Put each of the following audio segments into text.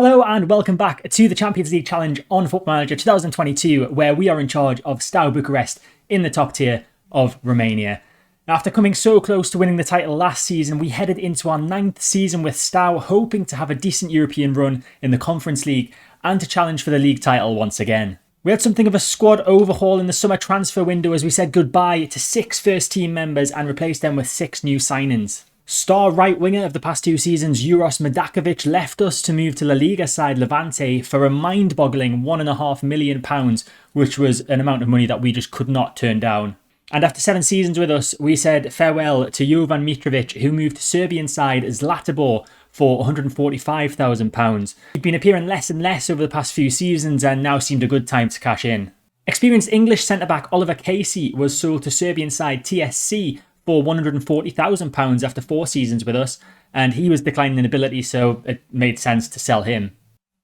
Hello and welcome back to the Champions League Challenge on Football Manager 2022, where we are in charge of Steaua Bucharest in the top tier of Romania. After coming so close to winning the title last season, we headed into our 9th season with Steaua, hoping to have a decent European run in the Conference League and to challenge for the league title once again. We had something of a squad overhaul in the summer transfer window as we said goodbye to 6 first team members and replaced them with 6 new signings. Star right winger of the past 2 seasons, Juros Medakovic, left us to move to La Liga side Levante for a mind-boggling £1.5 million, which was an amount of money that we just could not turn down. And after 7 seasons with us, we said farewell to Jovan Mitrovic, who moved to Serbian side Zlatibor for £145,000. He'd been appearing less and less over the past few seasons and now seemed a good time to cash in. Experienced English centre-back Oliver Casey was sold to Serbian side TSC for £140,000 after 4 seasons with us, and he was declining in ability, so it made sense to sell him.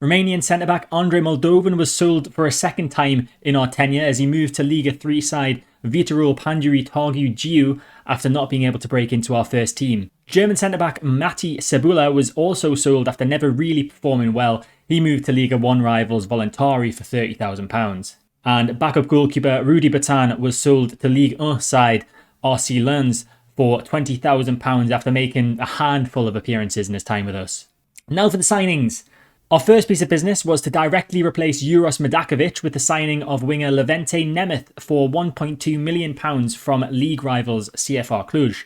Romanian centre-back Andrei Moldovan was sold for a second time in our tenure as he moved to Liga 3 side Viitorul Panduri Targu Giu after not being able to break into our first team. German centre-back Mati Sebula was also sold after never really performing well. He moved to Liga 1 rivals Voluntari for £30,000. And backup goalkeeper Rudi Batan was sold to Ligue 1 side RC Lens for £20,000 after making a handful of appearances in his time with us. Now for the signings. Our first piece of business was to directly replace Juros Medakovic with the signing of winger Levente Nemeth for £1.2 million from league rivals CFR Cluj.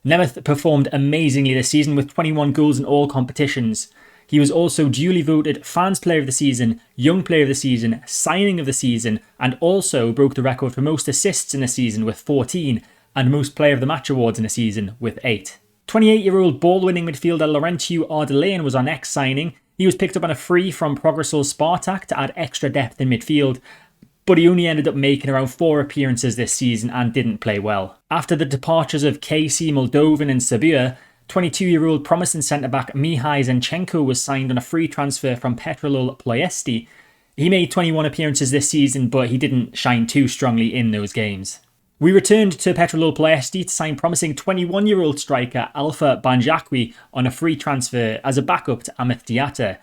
Nemeth performed amazingly this season with 21 goals in all competitions. He was also duly voted Fans Player of the Season, Young Player of the Season, Signing of the Season, and also broke the record for most assists in a season with 14, and most Player of the Match awards in a season with 8. 28-year-old ball-winning midfielder Laurențiu Ardelean was our next signing. He was picked up on a free from Progresul Spartak to add extra depth in midfield, but he only ended up making around 4 appearances this season and didn't play well. After the departures of Casey, Moldovan and Sabia, 22-year-old promising centre-back Mihai Zenchenko was signed on a free transfer from Petrolul Ploiesti. He made 21 appearances this season, but he didn't shine too strongly in those games. We returned to Petrolul Ploiesti to sign promising 21-year-old striker Alpha Banjacqui on a free transfer as a backup to Amit Diatta.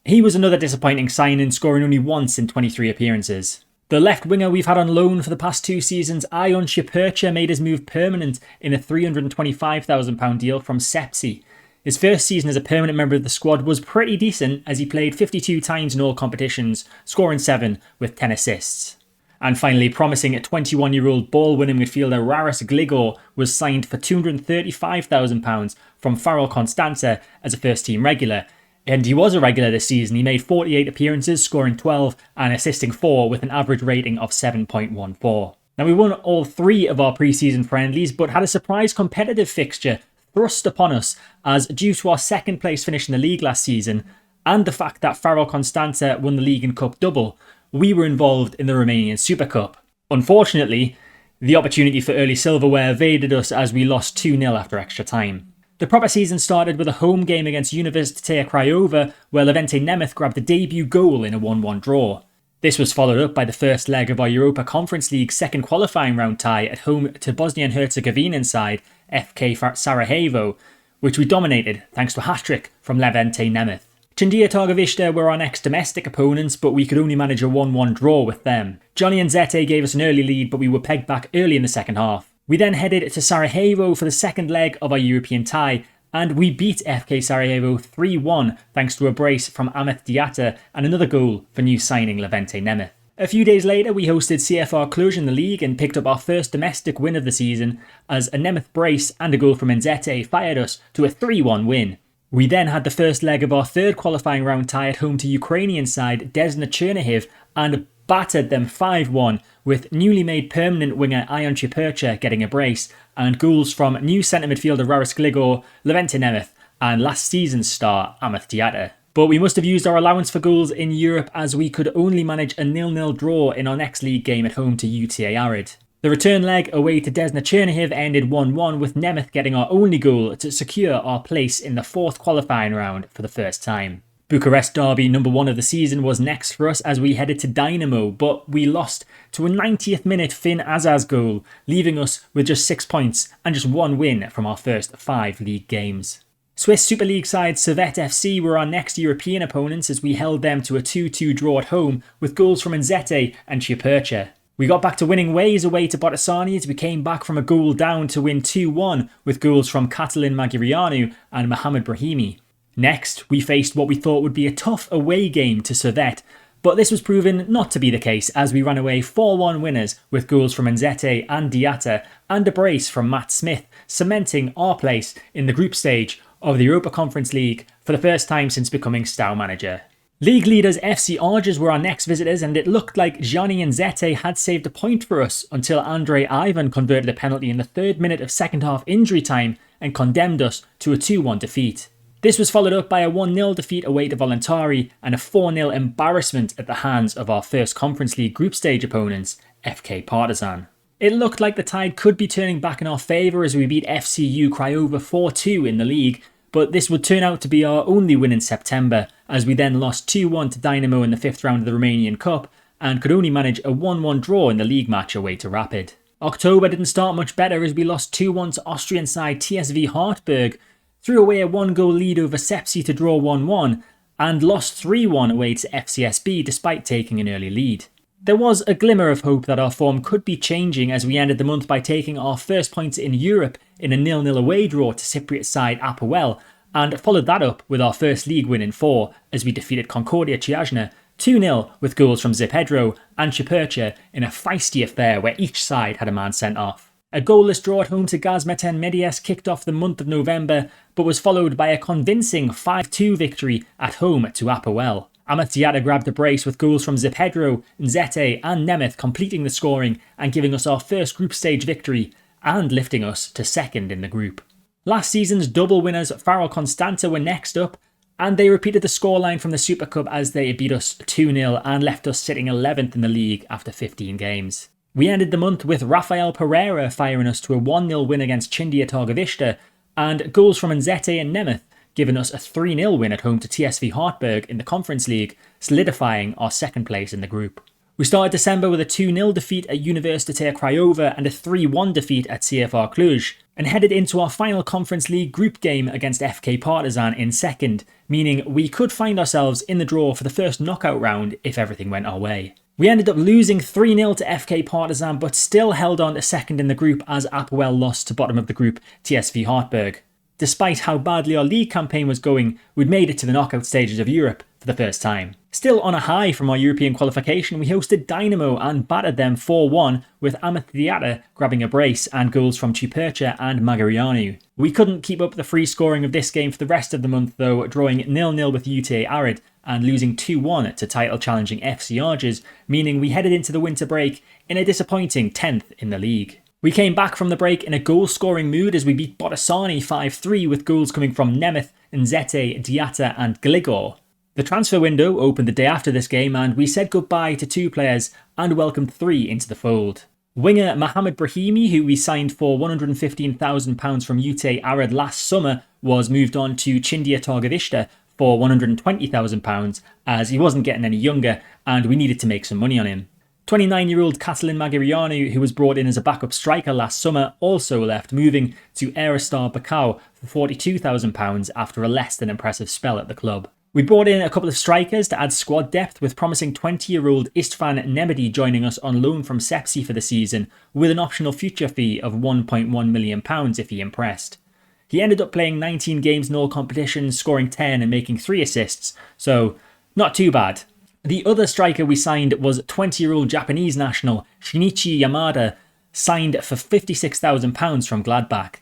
He was another disappointing signing, scoring only once in 23 appearances. The left winger we've had on loan for the past 2 seasons, Ion Shipurcha, made his move permanent in a £325,000 deal from Sepsi. His first season as a permanent member of the squad was pretty decent as he played 52 times in all competitions, scoring 7 with 10 assists. And finally, promising 21-year-old ball-winning midfielder Raris Gligor was signed for £235,000 from Farol Constanța as a first-team regular. And he was a regular this season. He made 48 appearances, scoring 12 and assisting 4 with an average rating of 7.14. Now, we won all 3 of our pre-season friendlies, but had a surprise competitive fixture thrust upon us as, due to our second place finish in the league last season and the fact that Farol Constanța won the league and cup double, we were involved in the Romanian Super Cup. Unfortunately, the opportunity for early silverware evaded us as we lost 2-0 after extra time. The proper season started with a home game against Universitatea Craiova, where Levente Nemeth grabbed the debut goal in a 1-1 draw. This was followed up by the first leg of our Europa Conference League second qualifying round tie at home to Bosnia and Herzegovina side FK Sarajevo, which we dominated thanks to a hat-trick from Levente Nemeth. Chindia Targovishte were our next domestic opponents, but we could only manage a 1-1 draw with them. Johnny and Zete gave us an early lead, but we were pegged back early in the second half. We then headed to Sarajevo for the second leg of our European tie, and we beat FK Sarajevo 3-1 thanks to a brace from Amit Diatta and another goal for new signing Levente Nemeth. A few days later, we hosted CFR Cluj in the league and picked up our first domestic win of the season as a Nemeth brace and a goal from Nzete fired us to a 3-1 win. We then had the first leg of our third qualifying round tie at home to Ukrainian side Desna Chernihiv and battered them 5-1 with newly made permanent winger Ion Shipurcha getting a brace and goals from new centre midfielder Raris Gligor, Levente Nemeth and last season's star Amit Diatta. But we must have used our allowance for goals in Europe as we could only manage a 0-0 draw in our next league game at home to UTA Arid. The return leg away to Desna Chernihiv ended 1-1 with Nemeth getting our only goal to secure our place in the 4th qualifying round for the first time. Bucharest derby number 1 of the season was next for us as we headed to Dynamo, but we lost to a 90th minute Finn Azaz goal, leaving us with just 6 points and just 1 win from our first 5 league games. Swiss Super League side Servette FC were our next European opponents as we held them to a 2-2 draw at home with goals from Nzete and Ciapercia. We got back to winning ways away to Botasani as we came back from a goal down to win 2-1 with goals from Catalin Magirianu and Mohamed Brahimi. Next, we faced what we thought would be a tough away game to Servette, but this was proven not to be the case as we ran away 4-1 winners with goals from Nzete and Diatta and a brace from Matt Smith, cementing our place in the group stage of the Europa Conference League for the first time since becoming Steaua manager. League leaders FC Arges were our next visitors, and it looked like Gianni Nzete had saved a point for us until Andre Ivan converted a penalty in the 3rd minute of second half injury time and condemned us to a 2-1 defeat. This was followed up by a 1-0 defeat away to Voluntari and a 4-0 embarrassment at the hands of our first Conference League group stage opponents, FK Partizan. It looked like the tide could be turning back in our favour as we beat FCU Craiova 4-2 in the league, but this would turn out to be our only win in September, as we then lost 2-1 to Dynamo in the 5th round of the Romanian Cup and could only manage a 1-1 draw in the league match away to Rapid. October didn't start much better as we lost 2-1 to Austrian side TSV Hartberg, threw away a 1-goal lead over Sepsi to draw 1-1, and lost 3-1 away to FCSB despite taking an early lead. There was a glimmer of hope that our form could be changing as we ended the month by taking our first points in Europe in a 0-0 away draw to Cypriot side Apoel, and followed that up with our first league win in 4 as we defeated Concordia Chiajna 2-0 with goals from Zipedro and Ciapercia in a feisty affair where each side had a man sent off. A goalless draw at home to Gazmeten Medias kicked off the month of November, but was followed by a convincing 5-2 victory at home to Apoel. Amath Diatta grabbed a brace with goals from Zipedro, Nzete and Nemeth completing the scoring and giving us our first group stage victory and lifting us to 2nd in the group. Last season's double winners Faro Constanta were next up, and they repeated the scoreline from the Super Cup as they beat us 2-0 and left us sitting 11th in the league after 15 games. We ended the month with Rafael Pereira firing us to a 1-0 win against Chindia Targovishte and goals from Nzete and Nemeth giving us a 3-0 win at home to TSV Hartberg in the Conference League, solidifying our 2nd place in the group. We started December with a 2-0 defeat at Universitatea Craiova and a 3-1 defeat at CFR Cluj, and headed into our final Conference League group game against FK Partizan in 2nd, meaning we could find ourselves in the draw for the first knockout round if everything went our way. We ended up losing 3-0 to FK Partizan, but still held on to 2nd in the group as Apoel lost to bottom of the group TSV Hartberg. Despite how badly our league campaign was going, we'd made it to the knockout stages of Europe for the first time. Still on a high from our European qualification, we hosted Dynamo and battered them 4-1 with Amath Diatta grabbing a brace and goals from Ciapercia and Magarianu. We couldn't keep up the free scoring of this game for the rest of the month though, drawing 0-0 with UTA Arid and losing 2-1 to title challenging FC Arges, meaning we headed into the winter break in a disappointing 10th in the league. We came back from the break in a goal-scoring mood as we beat Botasani 5-3 with goals coming from Nemeth, Nzete, Diatta and Gligor. The transfer window opened the day after this game and we said goodbye to 2 players and welcomed 3 into the fold. Winger Mohamed Brahimi, who we signed for £115,000 from UTA Arid last summer, was moved on to Chindia Targovishte for £120,000 as he wasn't getting any younger and we needed to make some money on him. 29-year-old Catalin Magirianu, who was brought in as a backup striker last summer, also left, moving to Aerostar Bacau for £42,000 after a less than impressive spell at the club. We brought in a couple of strikers to add squad depth, with promising 20-year-old Istvan Nemedi joining us on loan from Sepsi for the season, with an optional future fee of £1.1 million if he impressed. He ended up playing 19 games in all competitions, scoring 10 and making 3 assists, so not too bad. The other striker we signed was 20-year-old Japanese national Shinichi Yamada, signed for £56,000 from Gladbach.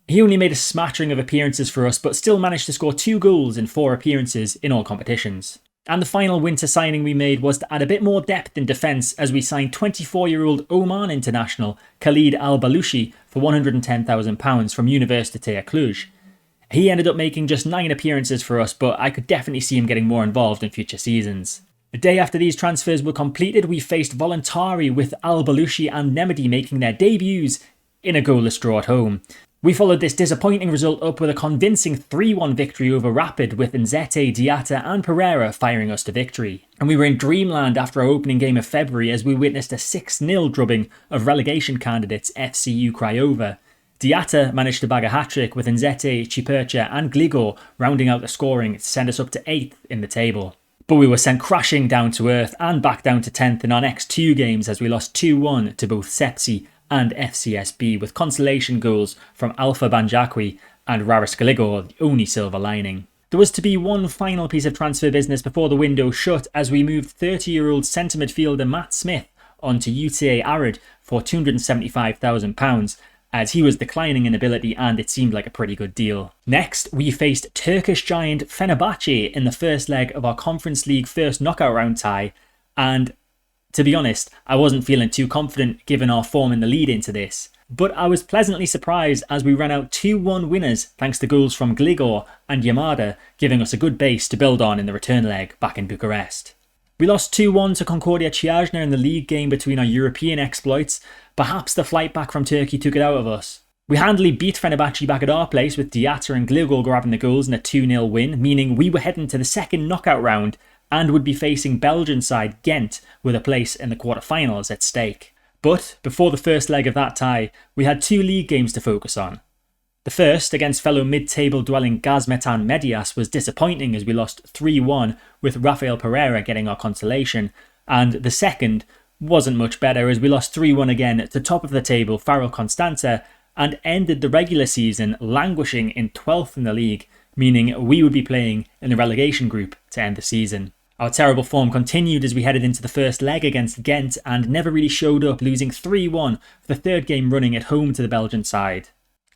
He only made a smattering of appearances for us, but still managed to score 2 goals in 4 appearances in all competitions. And the final winter signing we made was to add a bit more depth in defence as we signed 24-year-old Oman international Khalid Al-Balushi for £110,000 from Universitatea Cluj. He ended up making just 9 appearances for us, but I could definitely see him getting more involved in future seasons. A day after these transfers were completed, we faced Voluntari with Al-Balushi and Nemedi making their debuts in a goalless draw at home. We followed this disappointing result up with a convincing 3-1 victory over Rapid, with Nzete, Diatta and Pereira firing us to victory. And we were in dreamland after our opening game of February as we witnessed a 6-0 drubbing of relegation candidates FCU Craiova. Diatta managed to bag a hat-trick with Nzete, Chipercha and Gligo rounding out the scoring to send us up to 8th in the table. But we were sent crashing down to earth and back down to 10th in our next 2 games as we lost 2-1 to both Sepsi and FCSB, with consolation goals from Alpha Banjakwi and Raris Gligo the only silver lining. There was to be one final piece of transfer business before the window shut as we moved 30-year-old centre midfielder Matt Smith onto UTA Arid for £275,000 as he was declining in ability and it seemed like a pretty good deal. Next, we faced Turkish giant Fenerbahce in the first leg of our Conference League first knockout round tie, and to be honest, I wasn't feeling too confident given our form in the lead into this. But I was pleasantly surprised as we ran out 2-1 winners thanks to goals from Gligor and Yamada, giving us a good base to build on in the return leg back in Bucharest. We lost 2-1 to Concordia Chiajna in the league game between our European exploits. Perhaps the flight back from Turkey took it out of us. We handily beat Fenerbahce back at our place with Diatta and Gligor grabbing the goals in a 2-0 win, meaning we were heading to the second knockout round and would be facing Belgian side Ghent with a place in the quarter-finals at stake. But before the first leg of that tie, we had 2 league games to focus on. The first, against fellow mid-table dwelling Gazmetan Medias, was disappointing as we lost 3-1 with Rafael Pereira getting our consolation, and the second wasn't much better as we lost 3-1 again to top of the table Faro Constanța and ended the regular season languishing in 12th in the league, meaning we would be playing in the relegation group to end the season. Our terrible form continued as we headed into the first leg against Ghent and never really showed up, losing 3-1 for the third game running at home to the Belgian side.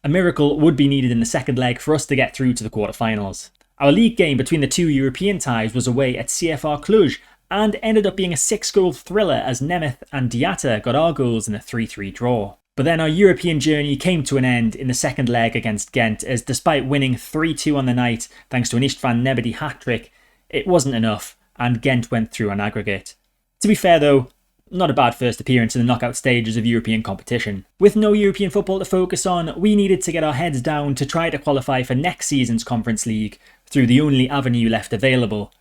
A miracle would be needed in the second leg for us to get through to the quarterfinals. Our league game between the 2 European ties was away at CFR Cluj and ended up being a 6-goal thriller as Nemeth and Diatta got our goals in a 3-3 draw. But then our European journey came to an end in the second leg against Ghent as despite winning 3-2 on the night thanks to an Istvan Nebedi hat-trick, it wasn't enough and Ghent went through on aggregate. To be fair though, not a bad first appearance in the knockout stages of European competition. With no European football to focus on, we needed to get our heads down to try to qualify for next season's Conference League through the only avenue left available,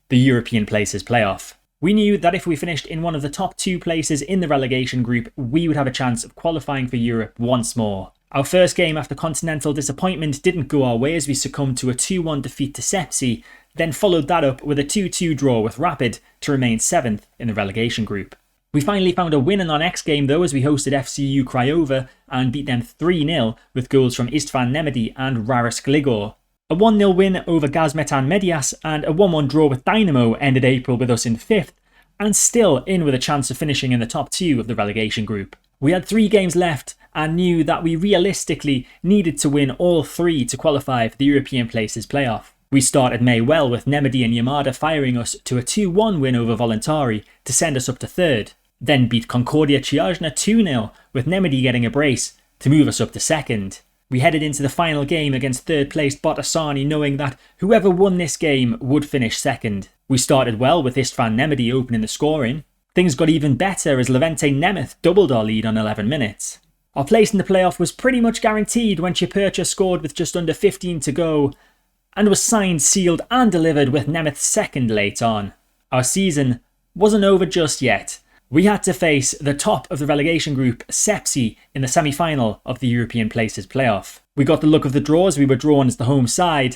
the European Places playoff. We knew that if we finished in one of the top 2 places in the relegation group, we would have a chance of qualifying for Europe once more. Our first game after continental disappointment didn't go our way as we succumbed to a 2-1 defeat to Sepsi, then followed that up with a 2-2 draw with Rapid to remain 7th in the relegation group. We finally found a win in our next game though as we hosted FCU Craiova and beat them 3-0 with goals from Istvan Nemedi and Raris Gligo. A 1-0 win over Gazmetan Medias and a 1-1 draw with Dynamo ended April with us in 5th and still in with a chance of finishing in the top 2 of the relegation group. We had 3 games left and knew that we realistically needed to win all 3 to qualify for the European Places playoff. We started May well with Nemedi and Yamada firing us to a 2-1 win over Voluntari to send us up to 3rd. Then beat Concordia Chiajna 2-0 with Nemedi getting a brace to move us up to 2nd. We headed into the final game against 3rd placed Botasani knowing that whoever won this game would finish 2nd. We started well with Istvan Nemedi opening the scoring. Things got even better as Levente Nemeth doubled our lead on 11 minutes. Our place in the playoff was pretty much guaranteed when Chipercha scored with just under 15 to go and was signed, sealed and delivered with Nemeth's 2nd late on. Our season wasn't over just yet. We had to face the top of the relegation group, Sepsi, in the semi-final of the European Places playoff. We got the look of the draw as we were drawn as the home side,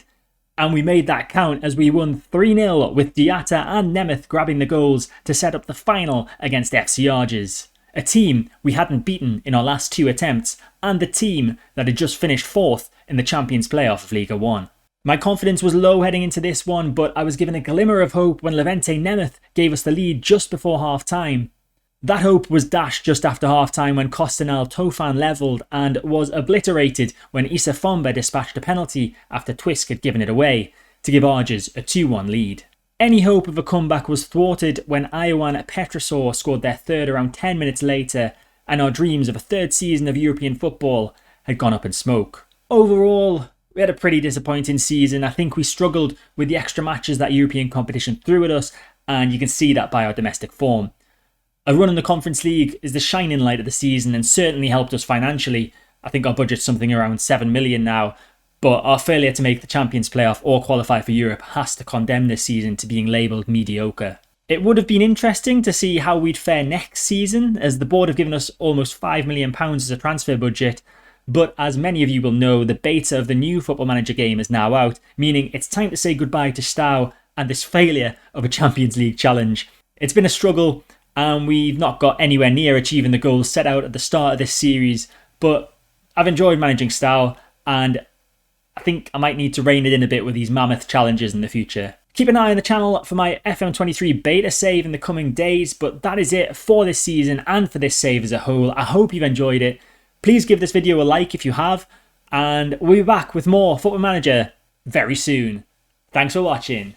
and we made that count as we won 3-0 with Diatta and Nemeth grabbing the goals to set up the final against FC Arges, a team we hadn't beaten in our last 2 attempts and the team that had just finished 4th in the Champions playoff of Liga 1. My confidence was low heading into this one, but I was given a glimmer of hope when Levente Nemeth gave us the lead just before half-time. That hope was dashed just after half-time when Costanel Tofan levelled and was obliterated when Issa Fomba dispatched a penalty after Twisk had given it away to give Arges a 2-1 lead. Any hope of a comeback was thwarted when Iowan Petrosor scored their 3rd around 10 minutes later and our dreams of a 3rd season of European football had gone up in smoke. Overall, we had a pretty disappointing season. I think we struggled with the extra matches that European competition threw at us and you can see that by our domestic form. A run in the Conference League is the shining light of the season and certainly helped us financially. I think our budget's something around 7 million now, but our failure to make the Champions playoff or qualify for Europe has to condemn this season to being labelled mediocre. It would have been interesting to see how we'd fare next season as the board have given us almost £5 million as a transfer budget, But as many of you will know, the beta of the new Football Manager game is now out, meaning it's time to say goodbye to Steaua and this failure of a Champions League challenge. It's been a struggle and we've not got anywhere near achieving the goals set out at the start of this series, but I've enjoyed managing Steaua and I think I might need to rein it in a bit with these mammoth challenges in the future. Keep an eye on the channel for my FM23 beta save in the coming days, but that is it for this season and for this save as a whole. I hope you've enjoyed it. Please give this video a like if you have, and we'll be back with more Football Manager very soon. Thanks for watching.